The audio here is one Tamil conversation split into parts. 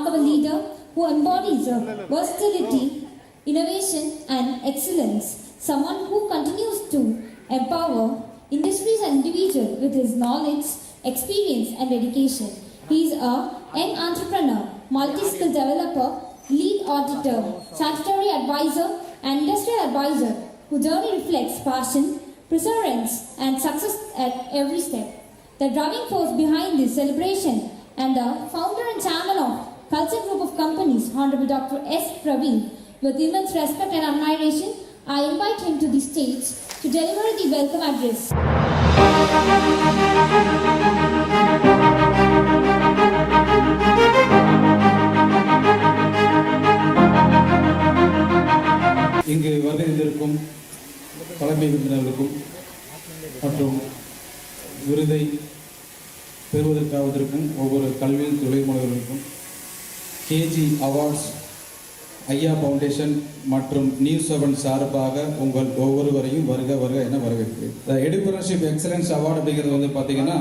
remarkable leader who embodies versatility, innovation, and excellence. Someone who continues to empower industries and individuals with his knowledge, experience, and dedication. He is a young entrepreneur, multi-skill developer, lead auditor, statutory advisor, and industrial advisor whose journey reflects passion, perseverance, and success at every step. The driving force behind this celebration and the founder and chairman of Culture Group of Companies, Honorable Dr. S. Praveen. With immense respect and admiration, I invite him to the stage to deliver the welcome address. இங்கு வருகின்றிருக்கும் தலைமை விருந்தினர்களுக்கும் மற்றும் விருதை பெறுவதற்காவதற்கும் ஒவ்வொரு கல்வி தொழில் முனைவர்களுக்கும் கேஜி அவார்ட்ஸ் ஐயா ஃபவுண்டேஷன் மற்றும் நியூஸ் 7 சார்பாக உங்கள் ஒவ்வொருவரையும் வருக வருக என வரவேற்கிறேன். த என்டர்பிரினர்ஷிப் எக்ஸலன்ஸ் அவார்டு அப்படிங்கிறது வந்து பார்த்தீங்கன்னா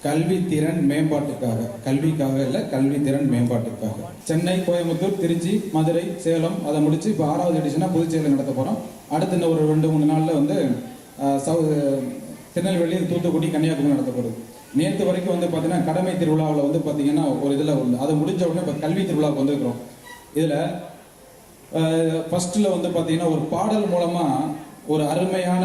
கல்வி திறன் மேம்பாட்டுக்காக, கல்விக்காக இல்லை, கல்வி திறன் மேம்பாட்டுக்காக. சென்னை, கோயம்புத்தூர், திருச்சி, மதுரை, சேலம் அதை முடிச்சு இப்போ 6வது எடிஷனாக புதுச்சேரியில் நடத்த போகிறோம். அடுத்த இன்னும் ஒரு 2-3 நாளில் வந்து திருநெல்வேலி, தூத்துக்குடி, கன்னியாகுமரி நடத்த போகிறது. நேற்று வரைக்கும் வந்து பார்த்தீங்கன்னா கடமை திருவிழாவில் வந்து பார்த்தீங்கன்னா ஒரு இதில் வந்து அதை முடிஞ்ச உடனே இப்போ கல்வி திருவிழாவுக்கு வந்துருக்கிறோம். இதில் ஃபர்ஸ்ட்டில் வந்து பார்த்தீங்கன்னா ஒரு பாடல் மூலமாக ஒரு அருமையான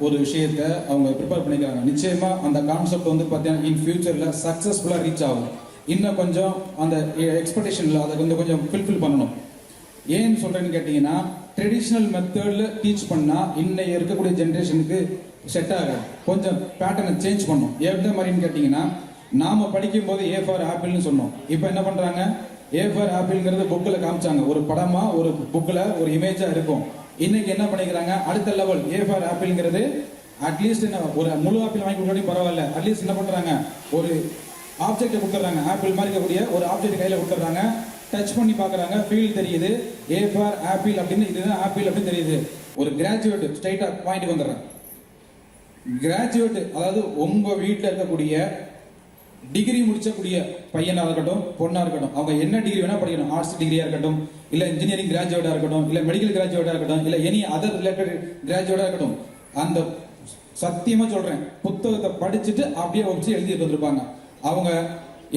ஒரு விஷயத்தை அவங்க ப்ரிப்பேர் பண்ணிக்கிறாங்க. நிச்சயமாக அந்த கான்செப்ட் வந்து பார்த்தீங்கன்னா இன் ஃபியூச்சரில் சக்ஸஸ்ஃபுல்லாக ரீச் ஆகும். இன்னும் கொஞ்சம் அந்த எக்ஸ்பெக்டேஷனில் அதை கொஞ்சம் ஃபில்ஃபில் பண்ணணும். ஏன்னு சொல்கிறேன்னு கேட்டிங்கன்னா ட்ரெடிஷ்னல் மெத்தடில் டீச் பண்ணால் இன்னைக்கு இருக்கக்கூடிய ஜென்ரேஷனுக்கு செட் ஆகாது. கொஞ்சம் பேட்டர்னை சேஞ்ச் பண்ணும். எந்த மாதிரின்னு கேட்டிங்கன்னா நாம் படிக்கும்போது ஏ ஃபார் ஆப்பிள்னு சொன்னோம். இப்போ என்ன பண்ணுறாங்க, ஏ ஃபார் ஆப்பிள்ங்கிறது புக்கில் காமிச்சாங்க, ஒரு படமாக ஒரு புக்கில் ஒரு இமேஜாக இருக்கும். இன்னைக்கு என்ன பண்ணிக்கிறாங்க, அடுத்த லெவல் ஏ ஃபார் ஆப்பிள்ங்கிறது அட்லீஸ்ட் என்ன ஒரு முழு ஆப்பிள் வாங்கி கொடுத்தாலும் பரவாயில்ல, அட்லீஸ்ட் என்ன பண்ணுறாங்க, ஒரு ஆப்ஜெக்டை கொடுத்துட்றாங்க, ஆப்பிள் மாதிரி இருக்கக்கூடிய ஒரு ஆப்ஜெக்ட் கையில் கொடுத்துட்றாங்க, டச் பண்ணி பார்க்குறாங்க, ஃபீல் தெரியுது, ஏ ஃபார் ஆப்பிள் அப்படின்னு, இதுதான் ஆப்பிள் அப்படின்னு தெரியுது. ஒரு கிராஜுவேட் ஸ்ட்ரைட்டாக பாயிண்ட் வந்துடுறேன். கிராஜுவேட் அதாவது உங்கள் வீட்டில் இருக்கக்கூடிய டிகிரி முடிச்சக்கூடிய பையனாக இருக்கட்டும், பொண்ணாக இருக்கட்டும், அவங்க என்ன டிகிரி வேணால் படிக்கணும். ஆர்ட்ஸ் டிகிரியாக இருக்கட்டும், இல்லை இன்ஜினியரிங் கிராஜுவேட்டாக இருக்கட்டும், இல்லை மெடிக்கல் கிராஜுவேட்டாக இருக்கட்டும், இல்லை எனி அதர் ரிலேட்டட் கிராஜுவேட்டாக இருக்கட்டும், அந்த சத்தியமாக சொல்கிறேன், புத்தகத்தை படிச்சுட்டு அப்படியே வச்சு எழுதிட்டு வந்திருப்பாங்க. அவங்க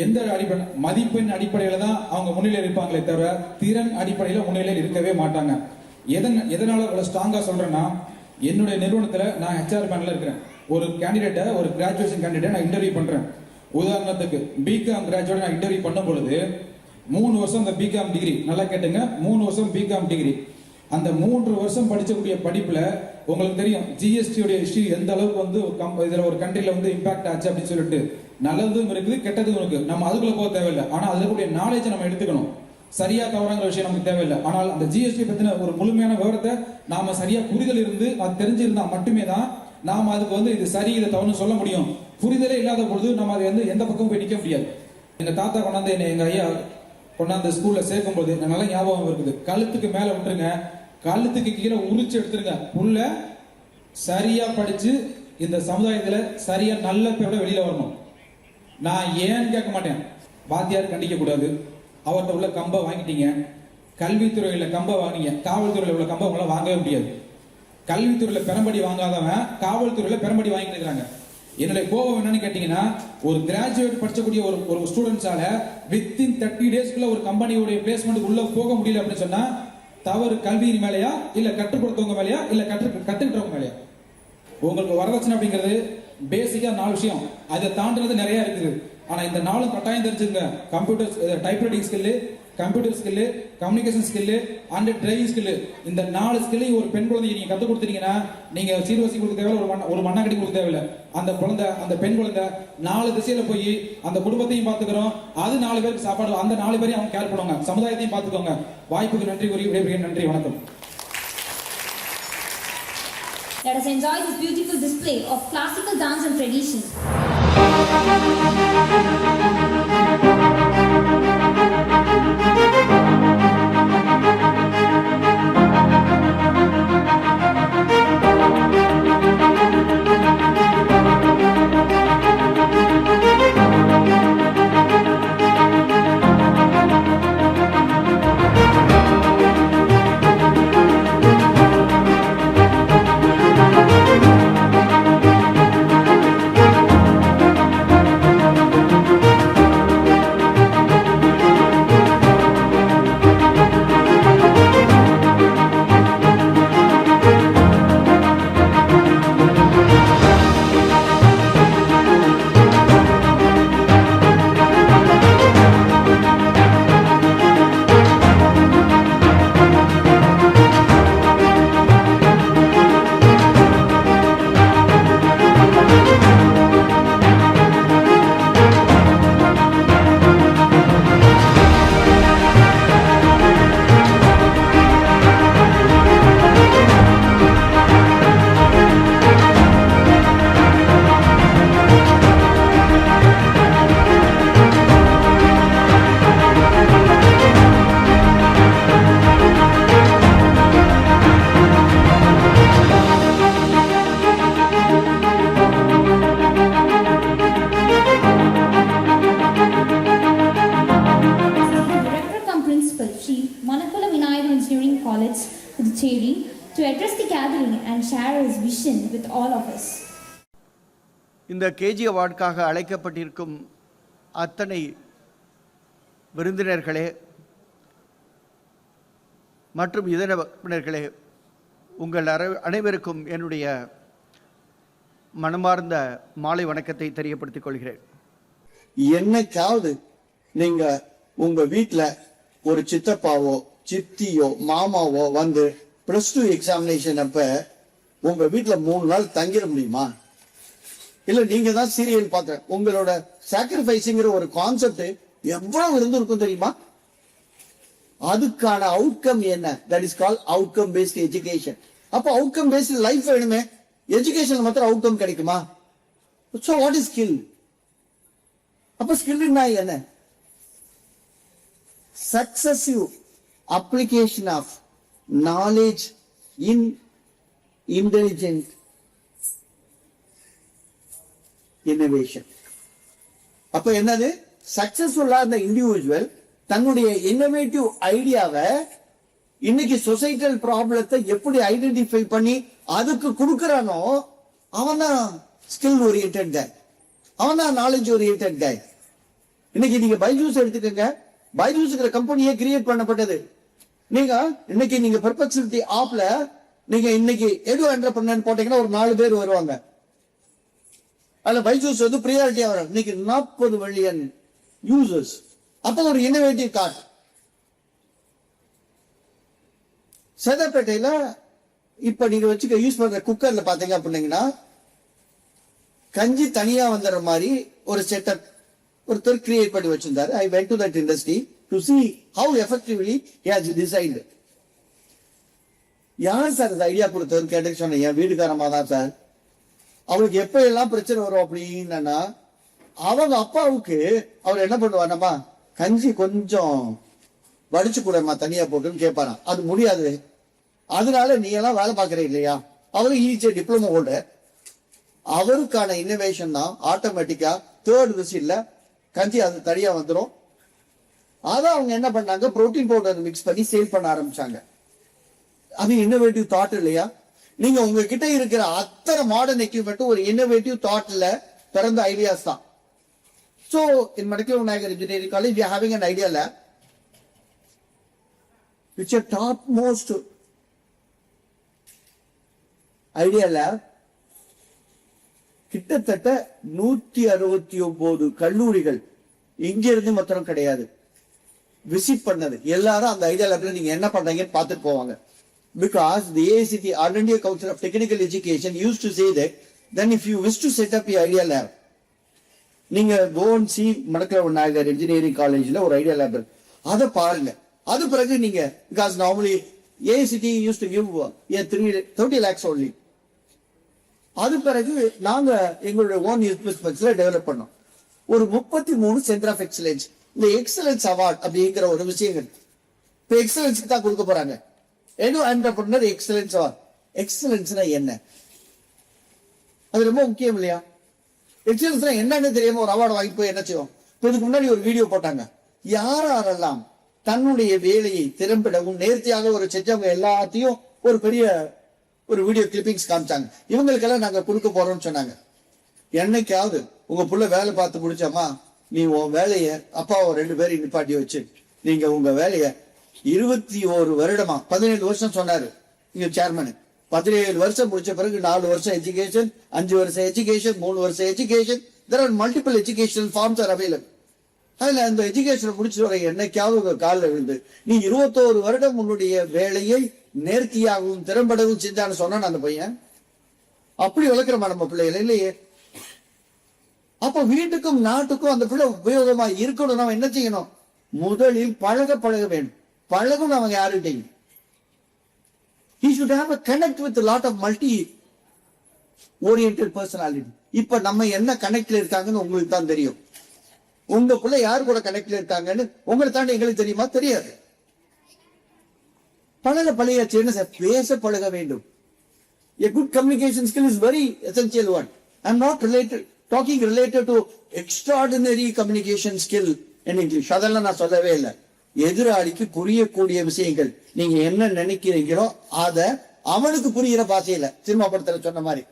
எந்த அடிப்படை மதிப்பெண் அடிப்படையில் தான் அவங்க முன்னிலையில் இருப்பாங்களே தவிர திறன் அடிப்படையில் முன்னிலையில் இருக்கவே மாட்டாங்க. எதனால அவ்வளோ ஸ்ட்ராங்காக சொல்கிறேன்னா, என்னுடைய நிறுவனத்தில் நான் ஹெச்ஆர் பேனலில் இருக்கிறேன். ஒரு கேண்டிடேட்டை, ஒரு கிராஜுவேஷன் கேண்டிடேட் நான் இன்டர்வியூ பண்ணுறேன். உதாரணத்துக்கு பிகாம் கிராஜுவேட் நான் இன்டர்வியூ பண்ணும் பொழுது 3 வருஷம் அந்த பிகாம் டிகிரி, நல்லா கேட்டுங்க, 3 வருஷம் பிகாம் டிகிரி, அந்த 3 வருஷம் படிச்சக்கூடிய படிப்புல உங்களுக்கு தெரியும் ஜிஎஸ்டியோட இஷ்யூ எந்த அளவுக்கு வந்து இதுல ஒரு கண்ட்ரில வந்து இம்பாக்ட் ஆச்சு அப்படின்னு சொல்லிட்டு, நல்லதும் இருக்குது கெட்டதும் இருக்கு. நம்ம அதுக்குள்ள போக தேவையில்லை. ஆனால் அதுல கூடிய நாலேஜை நம்ம எடுத்துக்கணும். சரியா தவறாங்கிற விஷயம் நமக்கு தேவையில்லை. ஆனால் அந்த ஜிஎஸ்டி பத்தின ஒரு முழுமையான விவரத்தை நாம சரியா புரிதல் இருந்து அது தெரிஞ்சிருந்தா மட்டுமே தான் நாம அதுக்கு வந்து இது சரி இதை தவறுன்னு சொல்ல முடியும். புரிதலே இல்லாத பொழுது நம்ம அதை வந்து எந்த பக்கமும் போய் நிற்க முடியாது. எங்க தாத்தா கொண்டாந்து எங்க ஐயா கொண்டாந்து ஸ்கூல்ல சேர்க்கும் போது நல்ல ஞாபகம் இருக்குது. கழுத்துக்கு மேல விட்டுருங்க, கழுத்துக்கு கீழே உரிச்சு எடுத்துருங்க, புள்ள சரியா படிச்சு இந்த சமுதாயத்துல சரியா நல்ல பேரோட வெளியில வரணும். நான் ஏன்னு கேட்க மாட்டேன். வாத்தியார் கண்டிக்க கூடாது, அவர்கிட்ட உள்ள கம்பை வாங்கிட்டீங்க, கல்வித்துறையில கம்பை வாங்கினீங்க, காவல்துறையில உள்ள கம்பை உங்களால வாங்கவே முடியாது. கல்வித்துறையில பெரம்படி வாங்காதவன் காவல்துறையில பெரம்படி வாங்கிட்டு இருக்காங்க. என்னுடைய கோபம் என்னன்னு கேட்டீங்கன்னா, ஒரு கிராஜுவேட் படிச்சக்கூடிய ஒரு ஸ்டூடெண்ட்ஸால வித்தின் 30 டேஸ்க்குள்ள ஒரு கம்பெனியோட பிளேஸ்மெண்ட் உள்ள போக முடியல அப்படின்னு சொன்னா தவறு கல்வியின் மேலையா, இல்ல கற்றுக் கொடுத்தவங்க மேலையா, இல்ல கற்றுக்கிட்டவங்க மேலையா? உங்களுக்கு வரதட்சணை அப்படிங்கிறது பேசிக்கா 4 விஷயம், அதை தாண்டினது நிறைய இருக்குது. ஆனா இந்த 4 கட்டாயம் தெரிஞ்சுங்க. Computer typewriting skill, computer skill, communication skill and driving skill, இந்த 4 ஸ்கில்லையும் ஒரு பெண் குழந்தைக்கு நீங்க கற்றுக் கொடுத்தீங்கன்னா நீங்க சீர்வரிசை கொடுக்க தேவையில்ல, ஒரு மண்ணாங்கடி கொடுக்க தேவையில்லை. அந்த குழந்தை, அந்த பெண் குழந்தை 4 திசையில போய் அந்த குடும்பத்தையும் பார்த்துக்கிறோம், அது 4 பேருக்கு சாப்பாடு, அந்த 4 பேரையும் அவங்க கேர் பண்ணுவாங்க, சமுதாயத்தையும் பார்த்துக்கோங்க. வாய்ப்புக்கு நன்றி கூறி விடைபெறுகிறேன். நன்றி, வணக்கம். Let us enjoy this beautiful display of classical dance and tradition. Engineering College, Puducherry, to address the gathering and share his vision with all of us. இந்த கேஜி அவார்டுக்காக அழைக்கப்பட்டிருக்கும் அத்தனை விருந்தினர்களே மற்றும் இதர உறுப்பினர்களே, உங்கள் அனைவருக்கும் என்னுடைய மனமார்ந்த மாலை வணக்கத்தை தெரியப்படுத்திக் கொள்கிறேன். என்னைக்காவது நீங்க உங்க வீட்டுல ஒரு சித்தப்பாவோ சித்தியோ மாமாவோ வந்து +2 எக்ஸாமினேஷன் அப்ப உங்க வீட்டுல 3 நாள் தங்கிட முடியுமா? இல்ல நீங்க தான் சீரியல் பார்த்த உங்களோட சாக்ரிஃபைஸிங்கிற ஒரு கான்செப்ட் எவ்வளவு இருந்திருக்கும் தெரியுமா? அதுக்கான அவுட்கம் என்ன? That is call outcome based education. அப்ப அவுட்கம் பேஸ்ட் லைஃப் வேணுமே. எஜுகேஷன் மாத்திரம் அவுட்கம் கிடைக்குமா? So what is skill? அப்ப ஸ்கில்னா என்ன? Successive application of knowledge in intelligent innovation. அப்ப என்னது? சக்சஸ்ஃபுல்லா அந்த இண்டிவிஜுவல் தன்னுடைய இன்னோவேட்டிவ் ஐடியாவை இன்னைக்கு சொசைட்டல் ப்ராப்ளத்தை எப்படி ஐடென்டிஃபை பண்ணி அதுக்கு கொடுக்கறானோ அவன் தான் ஸ்கில் ஓரியன்டட் கை, அவன் தான் நாலேஜ் ஓரியன்டட் கை. இன்னைக்கு நீங்க பைஜூஸ் எடுத்துக்கங்க. பைஜூஸ்ங்கிற கம்பெனியே கிரியேட் பண்ணப்பட்டது. நீங்க இன்னைக்கு நீங்க பெர்பெக்சிவிட்டி ஆப்ல நீங்க இன்னைக்கு எடு என்டர்பிரனர் போட்டீங்கன்னா ஒரு 4 பேர் வருவாங்க. அதுல பைஜூஸ் வந்து பிரியாரிட்டியா வரும். இன்னைக்கு 40 மில்லியன் யூசர்ஸ். அப்ப ஒரு இன்னோவேட்டிவ் கார்டு. சேதாப்பேட்டையில இப்ப நீங்க வச்சுக்க யூஸ் பண்ற குக்கர்ல பாத்தீங்க அப்படின்னா கஞ்சி தனியா வந்துடுற மாதிரி ஒரு செட்டப் ஒருத்தர் கிரியேட் பண்ணி வச்சிருந்தாரு. I went to that industry to see how effectively he has designed. யார் சார் இந்த ஐடியா கொடுத்ததுன்னு கேட்டு சொன்னேன். என் வீடுக்காரமா தான் சார். அவருக்கு எப்ப எல்லாம் பிரச்சனை வரும் அப்படின்னா அவங்க அப்பாவுக்கு அவர் என்ன பண்ணுவாருமா, கஞ்சி கொஞ்சம் வடிச்சு கூடமா தனியா போட்டுன்னு கேட்பாராம். அது முடியாது. அதனால நீ எல்லாம் வேலை பார்க்கற இல்லையா? அவரு ஈஸியா டிப்ளமோ ஹோல்டர். அவருக்கான இன்னோவேஷன் தான் ஆட்டோமேட்டிக்கா 3rd விசிட்ல கஞ்சி அது தனியா வந்துடும். அதான் அவங்க என்ன பண்ணாங்க, புரோட்டீன் பவுடர் மிக்ஸ் பண்ணி சேல் பண்ண ஆரம்பிச்சாங்க. அது இன்னோவேட்டிவ் தாட் இல்லையா? நீங்க உங்ககிட்ட இருக்கிற அத்தனை மாடர்ன் எக்யூப்மெண்ட் ஒரு இன்னோவேட்டிவ் தாட்ல பிறந்த ஐடியாஸ் தான். So in Madikkavan Nagar Engineering College, we are having an idea lab, which is topmost idea lab. கிட்டத்தட்ட 169 கல்லூரிகள் இங்கிருந்து மாத்திரம் கிடையாது விசிட் பண்ணது. எல்லாரும் அந்த ஐடியா லேப்ல நீங்க என்ன பண்றீங்கன்னு பார்த்துட்டு போவாங்க. Because the AICT, All India Council of Technical Education, used to say that then if you wish to set up your idea lab, நீங்க go and see Madikkavan Nagar Engineering Collegeல ஒரு ஐடியா லேப் இருக்கு. அதை பாருங்க. அது பிறகு நீங்க because normally AICT used to give 30 lakhs only. அது பிறகு நாங்க எங்களுடைய ஓன் இன்வெஸ்ட்மெண்ட்ஸ்ல டெவலப் பண்ணோம். ஒரு 33 சென்டர் ஆஃப் எக்ஸலன்ஸ். இந்த எக்ஸலன்ஸ் அவார்ட் அப்படிங்கிற ஒரு விஷயம் இப்ப எக்ஸலன்ஸ்க்கு தான் கொடுக்க போறாங்க. எடு என்டர்பிரனர் எக்ஸலன்ஸ் அவார்ட். எக்ஸலன்ஸ்னா என்ன? அது ரொம்ப முக்கியம் இல்லையா? எக்ஸலன்ஸ்னா என்னன்னு தெரியாம ஒரு அவார்டு வாங்கி போய் என்ன செய்வோம்? இதுக்கு முன்னாடி ஒரு வீடியோ போட்டாங்க. யாரெல்லாம் தன்னுடைய வேலையை திறம்படவும் நேர்த்தியாக ஒரு செஞ்சவங்க எல்லாத்தையும் ஒரு பெரிய ஒரு வீடியோ கிளிப்பிங்ஸ் காமிச்சாங்க. இவங்களுக்கெல்லாம் நாங்க கொடுக்க போறோம்னு சொன்னாங்க. என்னைக்காவது உங்க புள்ள வேலை பார்த்து முடிச்சாமா, நீ உன் வேலைய அப்பாவை 2 பேரையும் நிப்பாட்டி வச்சு நீங்க உங்க வேலைய 21 வருடமா 17 வருஷம் சொன்னாரு இங்க சேர்மன். 17 வருஷம் முடிச்ச பிறகு 4 வருஷம் எஜுகேஷன், 5 வருஷம் எஜுகேஷன், 3 வருஷம் education. there are multiple educational forms are available. அதுல அந்த எஜுகேஷனை முடிச்சு வர என்னைக்காவது உங்க காலில் விழுந்து நீ 21 வருடம் உன்னுடைய வேலையை நேர்த்தியாகவும் திறம்படவும் செஞ்சான்னு சொன்னான் அந்த பையன். அப்படி வளர்க்கிறோமா நம்ம பிள்ளைகள் இல்லையே? அப்ப வீட்டுக்கும் நாட்டுக்கும் அந்த பிள்ளை உபயோகமா இருக்கணும். நம்ம என்ன செய்யணும்? முதலில் பழக வேண்டும். பழகும் அவங்க யாருகிட்டையும். He should have a connect with a lot of multi-oriented personality. இப்ப நம்ம என்ன கனெக்ட்ல இருக்காங்கன்னு உங்களுக்கு தான் தெரியும். உங்க பிள்ளை யாரு கூட கனெக்ட்ல இருக்காங்கன்னு உங்களை தாண்டி எங்களுக்கு தெரியுமா? தெரியாது. பழையாச்சு என்ன சார்? பேச பழக வேண்டும். A good communication skill is very essential one. I'm not talking related to extraordinary communication skill in English. அதெல்லாம் நான் சொல்லவே இல்லை. எதிராளிக்கு புரியக்கூடிய விஷயங்கள் நீங்க என்ன நினைக்கிறீங்களோ அத அவனுக்கு புரிகிற பாஷையில, சினிமா படத்துல சொன்ன மாதிரி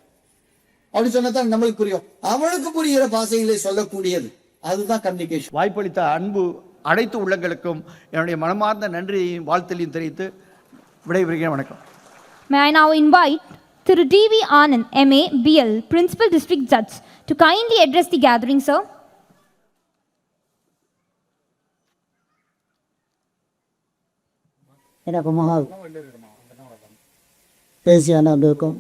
அப்படி சொன்னதான் நம்மளுக்கு புரியும், அவனுக்கு புரிகிற பாஷையில சொல்லக்கூடியது, அதுதான் கம்யூனிகேஷன். வாய்ப்பளித்த அன்பு அனைத்து உள்ளங்களுக்கும் என்னுடைய மனமார்ந்த நன்றியையும் வாழ்த்தலையும் தெரிவித்து விடைபெறுகிறேன். வணக்கம். May I now invite Thiru D.V. Anand, MA, BL, Principal District Judge, to kindly address the gathering, sir. எனக்கு மகால் பேசிய அண்ணாவுக்கும்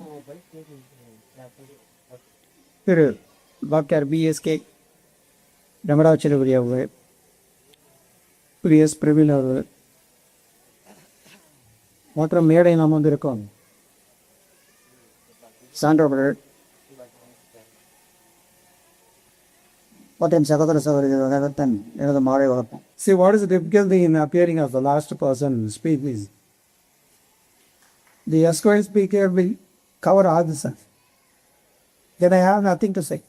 திரு டாக்டர் பிஎஸ்கே ரமராஜபுரி அவர்கள், பிஎஸ் பிரவீன் அவர்கள் மற்றும் மேடை நாம் வந்திருக்கோம் சான்றவர்கள் மற்றும் சகோதர சகோதரிகள் எனது மாலை வணக்கம். See, what is the difficulty in appearing as the last person speak is the escort speaker will cover all the stuff. Then I have nothing to say.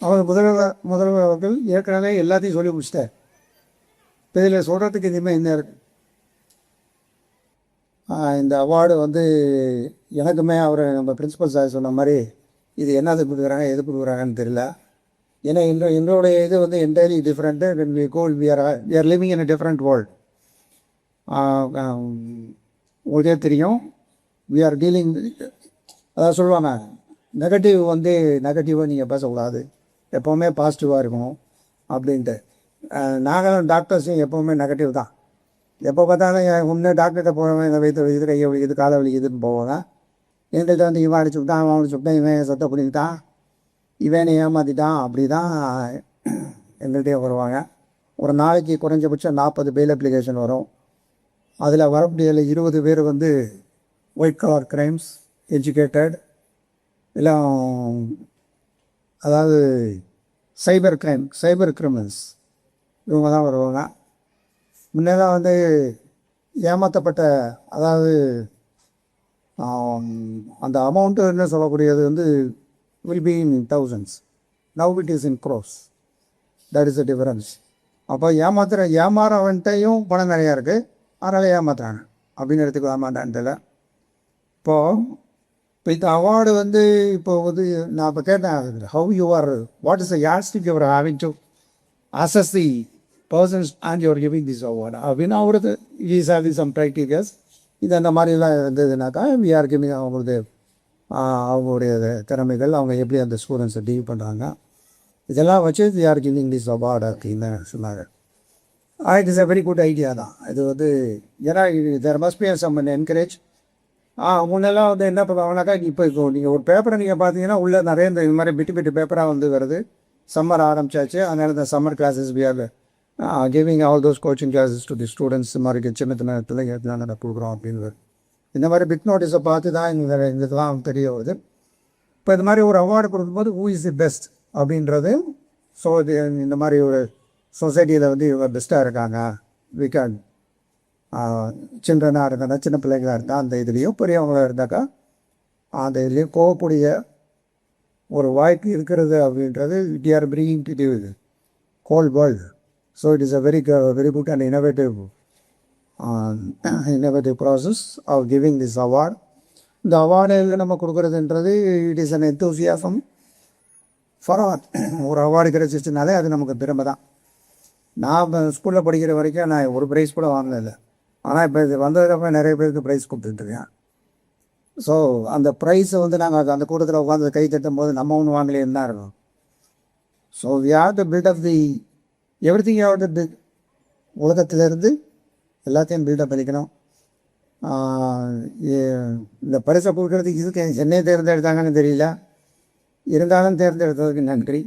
அவர் முதல்வர் அவர்கள் ஏற்கனவே எல்லாத்தையும் சொல்லி முடிச்சிட்டார். இப்போ இதில் சொல்கிறதுக்கு இனிமேல் என்ன இருக்கு? இந்த அவார்டு வந்து எனக்குமே அவர் நம்ம பிரின்சிபல் சார் சொன்ன மாதிரி இது என்னது கொடுக்குறாங்க எது கொடுக்குறாங்கன்னு தெரியல. ஏன்னா என்னுடைய இது வந்து entirely different. When we go we are living in a different world. உங்களுக்கே தெரியும், வி ஆர் டீலிங், அதாவது சொல்லுவாங்க நெகட்டிவ் வந்து நெகட்டிவாக நீங்கள் பேசக்கூடாது, எப்போவுமே பாசிட்டிவாக இருக்கும் அப்படின்ட்டு. நாங்களும் டாக்டர்ஸும் எப்போவுமே நெகட்டிவ் தான். எப்போ பார்த்தாலும் முன்னே டாக்டர்கிட்ட போகிறவன் இந்த வயிற்று இது கையை வலிக்குது காலை வலிக்குதுன்னு போவாங்க. எங்கள்கிட்ட வந்து இவன் அடிச்சு விட்டான், அவன் அடிச்சு விட்டான், இவன் சொத்தை பண்ணிக்கிட்டான், இவனை ஏமாற்றிட்டான், அப்படி தான் எங்கள்கிட்டயே வருவாங்க. ஒரு நாளைக்கு குறைஞ்சபட்சம் 40 பெயில் அப்ளிகேஷன் வரும். அதில் வரக்கூடிய 20 பேர் வந்து ஒயிட் கலர் கிரைம்ஸ், எஜுகேட்டட், இல்லை அதாவது சைபர் கிரிமினல்ஸ், இவங்க தான் வருவாங்க. முன்னேதான் வந்து ஏமாற்றப்பட்ட, அதாவது அந்த அமௌண்ட்டு என்ன சொல்லக்கூடியது வந்து will be in thousands. Now it is in crores. That is a difference. அப்போ ஏமாறவன்ட்டையும் பணம் நிறையா இருக்குது, அதனால் ஏமாத்துறாங்க அப்படின்னு எடுத்துக்க ஏமாட்டான்ட்டு. இப்போ இந்த அவார்டு வந்து இப்போ வந்து நான் இப்போ கேட்டேன், how you are, what is the yardstick you are having to assess the persons and you're giving this award அப்படின்னு அவருக்கு இஸ் ஹேவிங் சம் க்ரைட்டீரியாஸ். இது அந்த மாதிரிலாம் இருந்ததுனாக்கா வி ஆர் கிவிங் அவங்களுடைய திறமைகள், அவங்க எப்படி அந்த ஸ்டூடெண்ட்ஸை டீல் பண்ணுறாங்க, இதெல்லாம் வச்சு we are giving this award அப்படின்னு சொன்னாங்க. It is a very good idea தான் இது வந்து. ஏன்னா there must be some encourage. முன்னெல்லாம் வந்து என்ன பண்ணுவாங்கனாக்கா, இப்போ நீங்கள் ஒரு பேப்பரை நீங்கள் பார்த்தீங்கன்னா உள்ளே நிறைய இந்த மாதிரி பிட்டு பேப்பராக வந்து வருது. சம்மர் ஆரம்பிச்சாச்சு, அதனால் இந்த summer classes we are giving all those coaching classes to the students. இந்த மாதிரி சின்ன பிள்ளைங்க நான் கொடுக்குறோம் அப்படின்னு இந்த மாதிரி பிட் நோட்டீஸை பார்த்து தான் இந்த இதெல்லாம் தெரிய வருது. இப்போ இந்த மாதிரி ஒரு அவார்டு கொடுக்கும்போது ஹூ இஸ் தி பெஸ்ட் அப்படின்றது. ஸோ இது இந்த மாதிரி ஒரு சொசைட்டியில் வந்து இவங்க பெஸ்ட்டாக இருக்காங்க, வி கேன் சில்ட்ரனாக இருந்தா, சின்ன பிள்ளைங்களாக இருந்தால் அந்த இதுலேயும், பெரியவங்களாக இருந்தாக்கா அந்த இதுலேயும் போகக்கூடிய ஒரு வாய்ப்பு இருக்கிறது அப்படின்றது we are bringing to the whole world. So it is a very good and innovative process of giving this award. இந்த அவார்டு நம்ம கொடுக்குறதுன்றது it is an enthusiasm for our. ஒரு அவார்டு கிடைச்சிச்சுனாலே அது நமக்கு பெருமை தான். நான் ஸ்கூலில் படிக்கிற வரைக்கும் நான் ஒரு ப்ரைஸ் கூட வாங்கினதில்லை. ஆனால் இப்போ இது வந்ததுக்கப்புறம் நிறைய பேருக்கு ப்ரைஸ் கொடுத்துட்ருக்கேன். ஸோ அந்த ப்ரைஸை வந்து நாங்கள் அந்த கூட்டத்தில் உட்காந்து கை தட்டும் போது நம்ம ஒன்று வாங்கலேன்னு தான் இருக்கும். So we have to build up the everything. Have to build, உலகத்திலேருந்து எல்லாத்தையும் பில்டப் பண்ணிக்கணும். இந்த பரிசை கொடுக்கறதுக்கு இதுக்கு என்னை தேர்ந்தெடுத்தாங்கன்னு தெரியல, இருந்தாலும் தேர்ந்தெடுத்ததுக்கு நன்றி.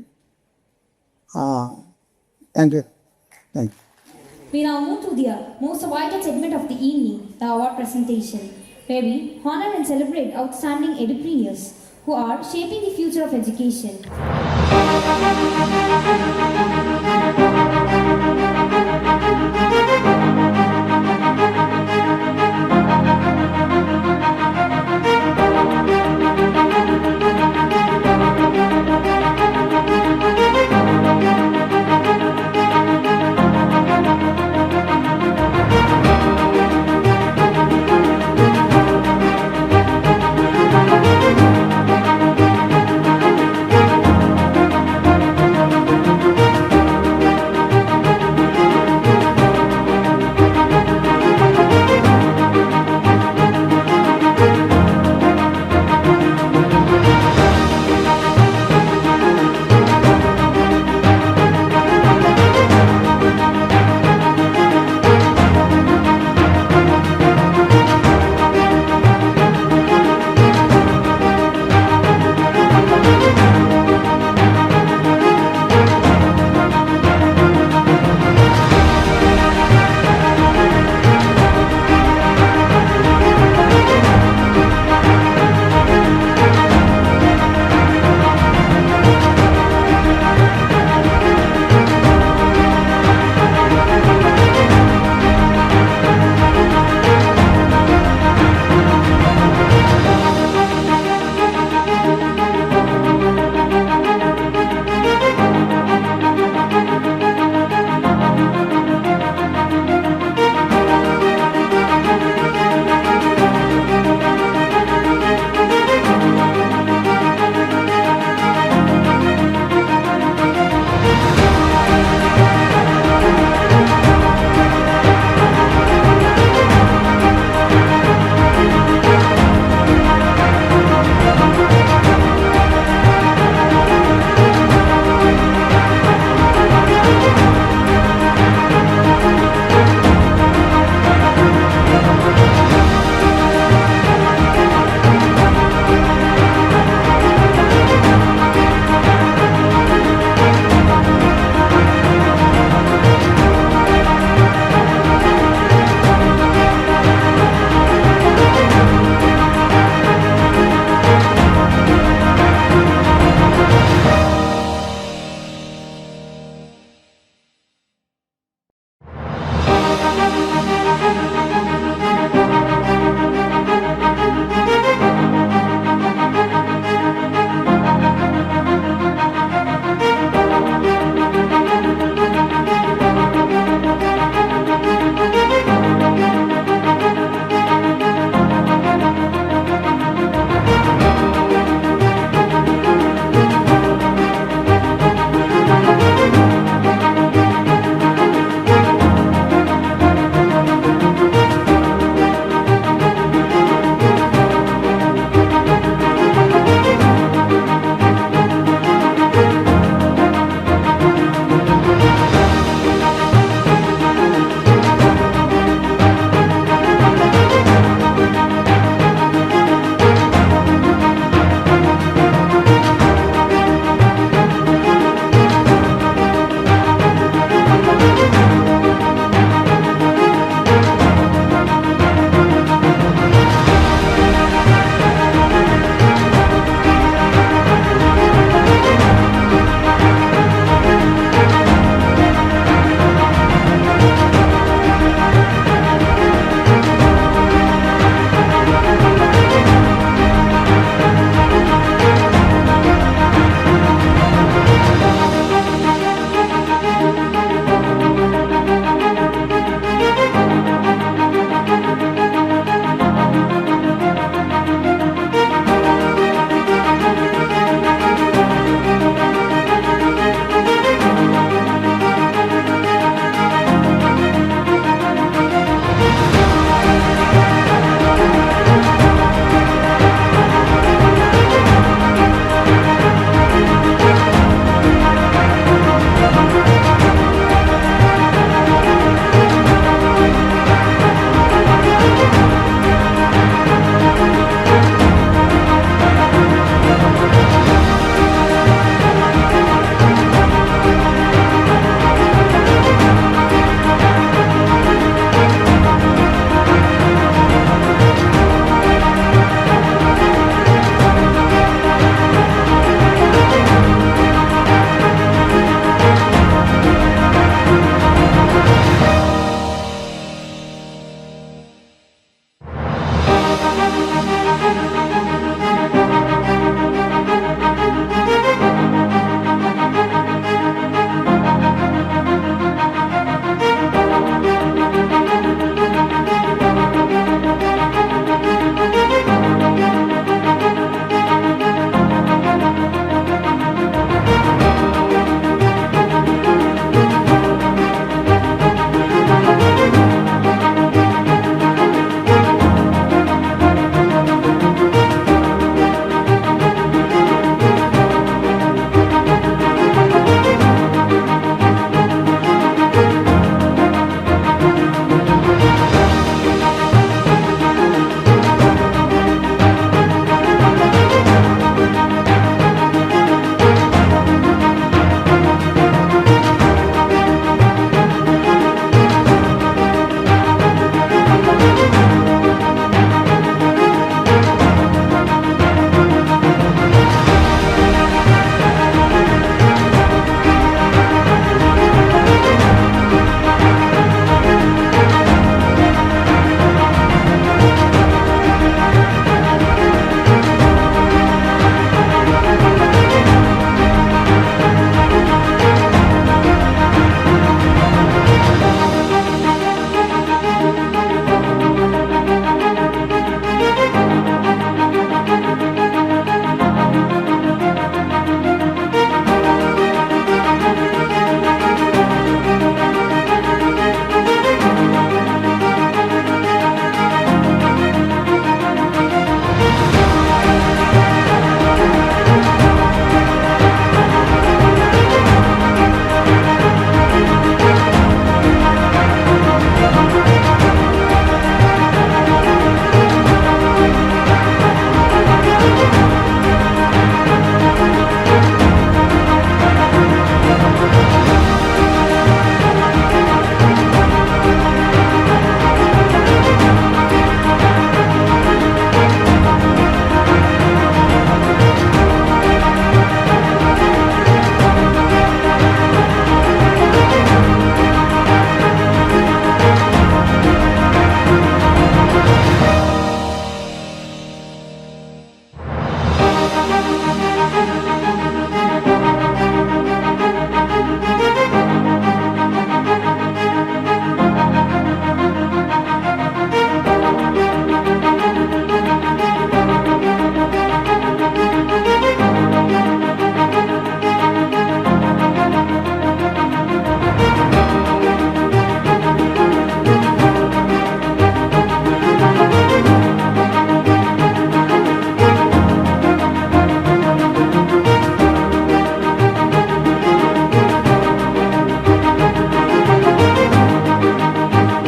Thank you. Thank you. We now move to the most awaited segment of the evening, the award presentation, where we honor and celebrate outstanding educators who are shaping the future of education.